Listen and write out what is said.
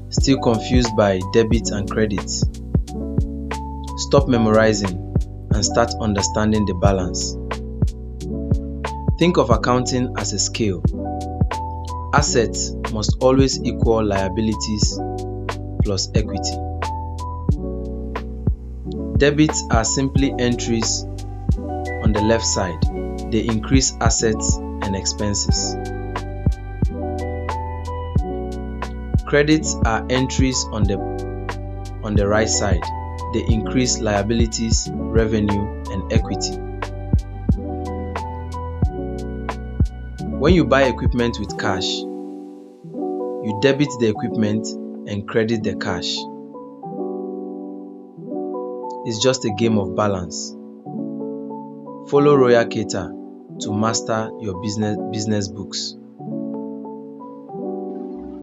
Still confused by debits and credits? Stop memorizing and start understanding the balance. Think of accounting as a scale. Assets must always equal liabilities plus equity. Debits are simply entries on the left side. They increase assets and expenses. Credits are entries on the right side. They increase liabilities, revenue, and equity. When you buy equipment with cash, you debit the equipment and credit the cash. It's just a game of balance. Follow Royal Cater to master your business books.